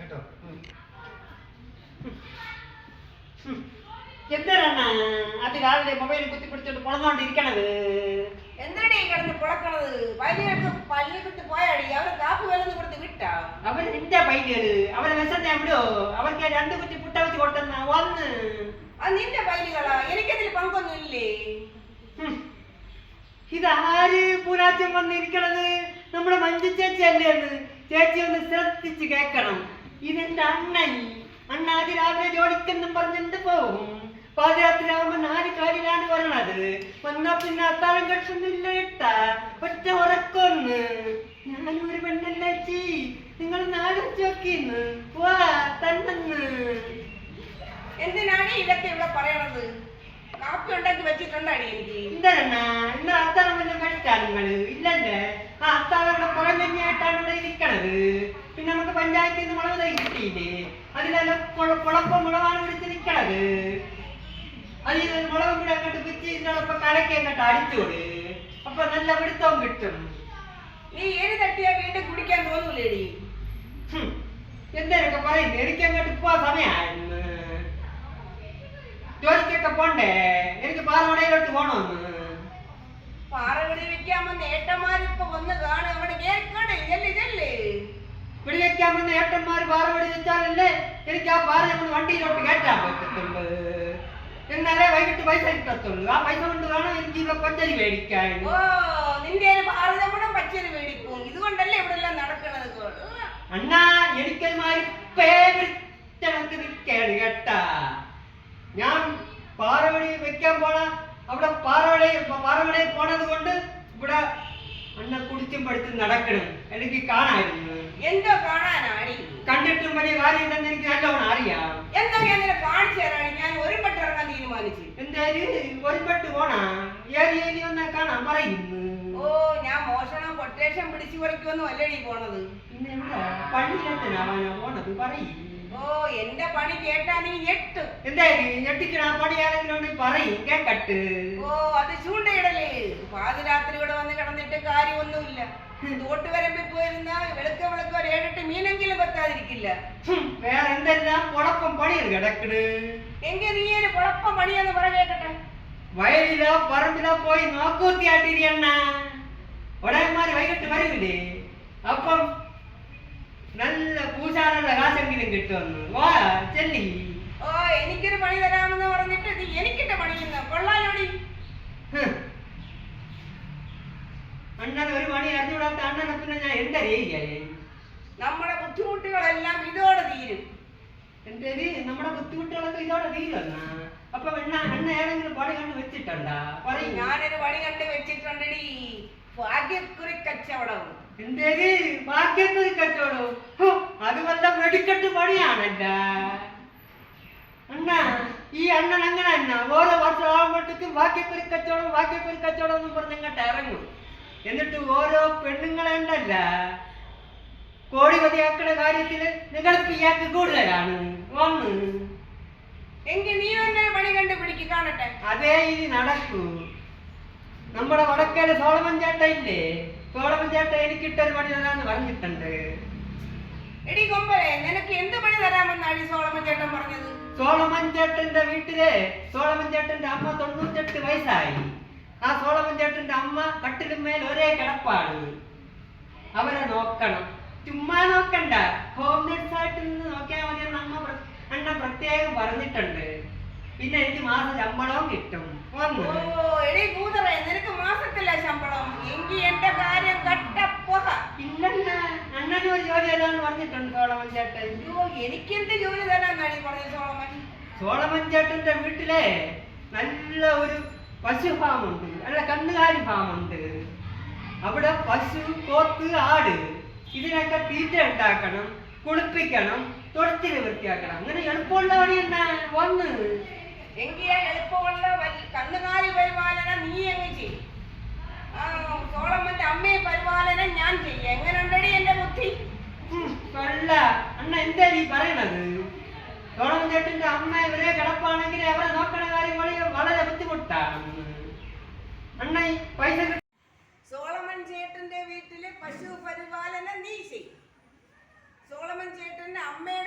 കേട്ടോ. എന്തിനാണ് അത് രാവിലെ മൊബൈൽ കുത്തിപ്പിടിച്ചോണ്ട് പൊളന്നോണ്ടിരിക്കണത്? എന്തിനടി കിടന്ന് പൊളക്കണത്? പൈലികൾക്ക് പള്ളി കുത്തി പോയാടി. അവര് കാപ്പ് വേലൊന്നും കൊടുത്ത് വിട്ടാ? അവര് നിന്റെ പൈലികള്, അവരെ വിശന്നെ എവിടെയോ അവർക്ക് 2 കുറ്റി പുട്ട വെച്ച് കൊടുത്തെന്ന വന്ന്. അത് നിന്റെ പൈലികളാ, എനിക്കതിൽ പങ്കൊന്നും ഇല്ലേ. ഇതാര് പൂരാച്ചം വന്നിരിക്കണത്? നമ്മുടെ മഞ്ജു ചേച്ചി അല്ലേന്ന്? ചേച്ചി ഒന്ന് ശ്രദ്ധിച്ച് കേക്കണം. ഇതെന്റെ അണ്ണൻ. അണ്ണ അത് രാവിലെ ജോലിക്കെന്നും പറഞ്ഞിട്ട് പോകും. പാദയാത്ര ആവുമ്പോ 4 കാലിലാണ് വരണത്. വന്നാ പിന്നെ അത്താഴം കെട്ടുന്നില്ല ഇട്ടാ ഒറ്റ ഉറക്കൊന്ന്. ഞാനൊരു പെണ്ണല്ലേ ചീ, നിങ്ങൾ 4 നോക്കിന്ന് വാ തന്നെന്ന്. എന്തിനാണ് ഇതൊക്കെ ഇവിടെ പറയണത്? കാപ്പി ഉണ്ടാക്കി വെച്ചിട്ടുണ്ടാടി എനിക്ക്. എന്താ ഇന്ന് അത്താഴം വല്ല കഴിച്ചാണ് നിങ്ങള്? ഇല്ലല്ലേ? ആ അത്താഴം പുറഞ്ഞായിട്ടാണ് ഇവിടെ ഇരിക്കണത്. പിന്നെ നമുക്ക് പഞ്ചായത്തിൽ നിന്ന് മുളക് തൈ കിട്ടിയില്ലേ? അതിലെല്ലാം കുഴപ്പം മുളകാണ് പിടിച്ച് നിൽക്കണത്. അതിൽ മുളകും കൂടെ അങ്ങോട്ട് പിച്ച് ഇതിനോടൊപ്പം കലക്കി അങ്ങോട്ട് അടിച്ചോട്. അപ്പൊ നല്ല പിടുത്തവും കിട്ടും. നീ ഏത് തട്ടിയാ വീണ്ടും കുടിക്കാൻ തോന്നൂലേടി? എന്തേലൊക്കെ പറയുന്നത്? എനിക്ക് അങ്ങോട്ട് പോവാൻ സമയമായിരുന്നു. ജോലിക്കൊക്കെ പോണ്ടേ? എനിക്ക് പാറമടയിലോട്ട് പോണോന്ന്. പാറകടി വെക്കാമെന്ന് ഏട്ടന്മാരിപ്പൊ വന്ന് കാണും. അവിടെ കേൾക്കണേ ചെല്ല് ചെല്ല്. പിടി വെക്കാമെന്ന് ഏട്ടന്മാര് പാറ പിടി വെച്ചാലല്ലേ എനിക്ക് ആ പാറ നമ്മൾ വണ്ടിയിലോട്ട് കയറ്റാൻ പറ്റത്തുള്ളൂ. എന്നാലേ വൈകിട്ട് പൈസ കിട്ടത്തുള്ളൂ. ആ പൈസ കൊണ്ട് വേണം എനിക്ക് ഇവിടെ പച്ചരി മേടിക്കാൻ. ഓ, നിന്റെ ഭാരതം കൂടെ പച്ചരി മേടിക്കും. ഇതുകൊണ്ടല്ലേ ഇവിടെ എല്ലാം നടക്കണത്. അണ്ണാ എനിക്കന്മാര് പേരിട്ടണക്ക് നിൽക്കാണ് കേട്ടാ. ഞാൻ പാറവടി വെക്കാൻ പോണ അവിടെ പാറവടയിൽ പോണത് കൊണ്ട് ഇവിടെ അണ്ണ കുടിച്ചും പഠിച്ചും നടക്കണം. എനിക്ക് കാണായിരുന്നു. എന്തോ കാണാനാടി? കണ്ടിട്ടും വലിയ കാര്യമില്ലെന്ന് എനിക്ക് നല്ലോണം അറിയാം. എന്താ ഞാൻ നിന്നെ കാണിച്ചു തരാണ്. ഞാൻ ഒരു പെട്ട് ഇറങ്ങാൻ തീരുമാനിച്ചു. എന്തായാലും ഒരു പെട്ട് പോണാ ഏരി വന്നാ കാണാൻ പറയുന്നു. ഓ, ഞാൻ മോഷണം കൊട്ടേഷൻ പിടിച്ചു പറിക്കുമെന്നും അല്ലേടി പോണത്? പിന്നെ എന്താ പള്ളിയിലെത്തനാവാനാ പോണത് പറയും. ഓ, എന്റെ പണി കേട്ടാ നീ ഞെട്ടും. എന്തായാലും ഞെട്ടിക്കണ പണി ആരെങ്കിലും പറയും കേക്കട്ട്. ഓ, അത് ചൂണ്ടയിടല്. പാതിരാത്രി ഇവിടെ വന്ന് കിടന്നിട്ട് കാര്യമൊന്നുമില്ല. തോട്ട് വരമ്പിൽ പോയിരുന്ന വെളുക്ക ഒരു 7-8 മീനെങ്കിലും വെക്കാതിരിക്കില്ല. വേറെ എന്തെല്ലാം കുഴപ്പം പണിയത് കിടക്കണ്. എങ്കിൽ നീ ഒരു കുഴപ്പം പണിയെന്ന് പറ കേക്കട്ടെ. വയലിലോ പറമ്പിലോ പോയി നോക്കൂത്തിയാട്ടിരിയണ്ണ. ഒടയന്മാര് വൈകിട്ട് വരില്ലേ? അപ്പം നല്ല പൂശാനുള്ള കാശെങ്കിലും കിട്ടുമെന്ന്. വാ ചെല്ലി. ഓ, എനിക്കൊരു പണി തരാമെന്ന് പറഞ്ഞിട്ട് നീ എനിക്കിട്ട പണിയുന്ന കൊള്ളാലോടി. അണ്ണൻ ഒരു പണി അറിഞ്ഞുകൂടാത്ത അണ്ണനെ പിന്നെ ഞാൻ എന്താ ചെയ്യാ? നമ്മുടെ ബുദ്ധിമുട്ടുകളെല്ലാം ഇതോടെ തീരും. എന്തേല് നമ്മുടെ ബുദ്ധിമുട്ടുകളൊക്കെ ഇതോടെ തീരുവന്നാ? അപ്പൊ അണ്ണ ഏതെങ്കിലും പണി കണ്ട് വെച്ചിട്ടുണ്ടാ പറയും. ഞാനൊരു പണി കണ്ട് വെച്ചിട്ടുണ്ടടി. ഭാഗ്യക്കുറി കച്ചവടം. എന്തേല് ഭാഗ്യക്കുറി കച്ചവടം? അത് വല്ല വെടിക്കെട്ട് പണിയാണല്ല അണ്ണ. ഈ അണ്ണൻ അങ്ങനെ തന്നെ ഓരോ വർഷം ആകുമ്പോഴത്തേക്കും ഭാഗ്യക്കുറി കച്ചവടം എന്ന് പറഞ്ഞ് ഇങ്ങോട്ട് ഇറങ്ങും. എന്നിട്ട് ഓരോ പെണ്ണുങ്ങളെ ഉണ്ടല്ല കോടിപതിയാക്കുന്ന കാര്യത്തില് നിങ്ങൾക്ക് ഇയാൾക്ക് കൂടുതലാണ് വന്ന്. എങ്കിൽ നീ തന്നെ പണി കണ്ടുപിടിക്ക് കാണട്ടെ. അതേ ഇനി നടക്കൂ. നമ്മുടെ വടക്കേല് സോളമൻ ചേട്ട ഇല്ലേ? സോളമൻ ചേട്ട എനിക്കിട്ടൊരു പണി തരാന്ന് പറഞ്ഞിട്ടുണ്ട്. എടി കൊമ്പരെ, നിനക്ക് എന്ത് പണി തരാമെന്നാണ് ഈ സോളമൻ ചേട്ടൻ പറഞ്ഞത്? സോളമൻ ചേട്ടന്റെ വീട്ടിലെ സോളമൻ ചേട്ടന്റെ അമ്മ 98 വയസ്സായി. ആ സോളമൻ ചേട്ടന്റെ അമ്മ കട്ടിലുമേൽ ഒരേ കിടപ്പാണ്. അവരെ നോക്കണം. ചുമ്മാ നോക്കണ്ട, ഹോം നേഴ്സ് ആയിട്ട് നിന്ന് നോക്കിയാൽ മതി എന്ന് അണ്ണ പ്രത്യേകം പറഞ്ഞിട്ടുണ്ട്. പിന്നെ എനിക്ക് മാസ ശമ്പളവും കിട്ടും. ഓ, എടി കൂതറേ, നിനക്ക് മാസത്തില്ല ശമ്പളം? എങ്കിൽ എന്റെ കാര്യം കട്ടപ്പോക. ഇല്ലണ്ണ, അണ്ണന് ഒരു ജോലി തരാന്ന് പറഞ്ഞിട്ടുണ്ട് സോളമൻ ചേട്ടൻ. അയ്യോ, എനിക്കെന്ത് ജോലി തരാന്നാണ് പറഞ്ഞത് സോളമൻ? സോളമൻ ചേട്ടന്റെ വീട്ടിലെ നല്ല ഒരു പശു ഫാമുണ്ട്, അല്ല കന്നുകാലി ഫാമുണ്ട്. അവിടെ പശു, പോത്ത്, ആട് ഇതിനൊക്കെ തീറ്റ ഉണ്ടാക്കണം, കുളിപ്പിക്കണം, തൊഴുത്തില് വൃത്തിയാക്കണം. അങ്ങനെ എളുപ്പമുള്ള പണി എന്നാ വന്ന്. എങ്കിൽ എളുപ്പമുള്ള കന്നുകാലി പരിപാലനം നീ എങ്ങ് ചെയ്യും. സോളമന്റെ അമ്മയെ പരിപാലനം ഞാൻ ചെയ്യും. എങ്ങനെ ഉണ്ടടി എന്റെ ബുദ്ധി? കൊള്ള അണ്ണ, എന്താ നീ പറയണത്? സോളമൻ ചേട്ടന്റെ അമ്മ ഇവരെ കിടപ്പാണെങ്കിൽ അവരെ നോക്കണ കാര്യം വളരെ ബുദ്ധിമുട്ടാണ് അണ്ണ. ഈ പൈസ സോളമൻ ചേട്ടന്റെ വീട്ടില് പശു പരിപാലനം നീ ചെയ്യും. സോളമൻ ചേട്ടന്റെ അമ്മയുടെ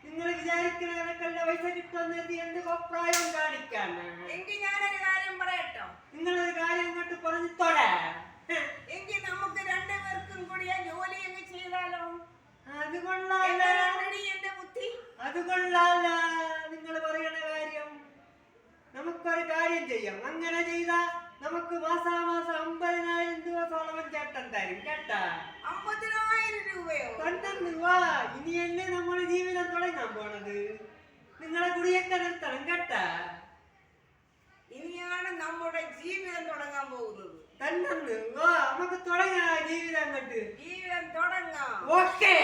നിങ്ങൾ വിചാരിക്കുന്ന കണക്കല്ല പൈസ കിട്ടുന്നത് എന്ത് അഭിപ്രായം കാണിക്കാണ്. എങ്കിൽ ഞാനൊരു കാര്യം പറയട്ടോ. നിങ്ങളൊരു കാര്യം ഇങ്ങോട്ട് പറഞ്ഞിത്തോടെ. എങ്കിൽ നമുക്ക് രണ്ടുപേർക്കും കൂടി ആ ജോലി അങ്ങ് ചെയ്താലോ? അത് കൊള്ളാല, എന്റെ ബുദ്ധി. അത് കൊള്ളാല നിങ്ങൾ പറയണ കാര്യം. നമുക്കൊരു കാര്യം ചെയ്യാം. അങ്ങനെ ചെയ്താ നമുക്ക് മാസാമാസം 50,000 ദിവസോളം ചേട്ടൻ തരും കേട്ടാ. 50,000 രൂപയോ? കണ്ടെന്ന് വാ. ഇനിയല്ലേ നമ്മുടെ ജീവിതം തുടങ്ങാൻ പോണത്. നിങ്ങളെ കുടിയൊക്കെ നിർത്തണം കേട്ടാ. ഇനിയാണ് നമ്മുടെ ജീവിതം തുടങ്ങാൻ പോകുന്നത്. കണ്ടെന്ന് വാ, നമുക്ക് തുടങ്ങാം ജീവിതം അങ്ങോട്ട്. ജീവിതം തുടങ്ങാം. ഓക്കേ.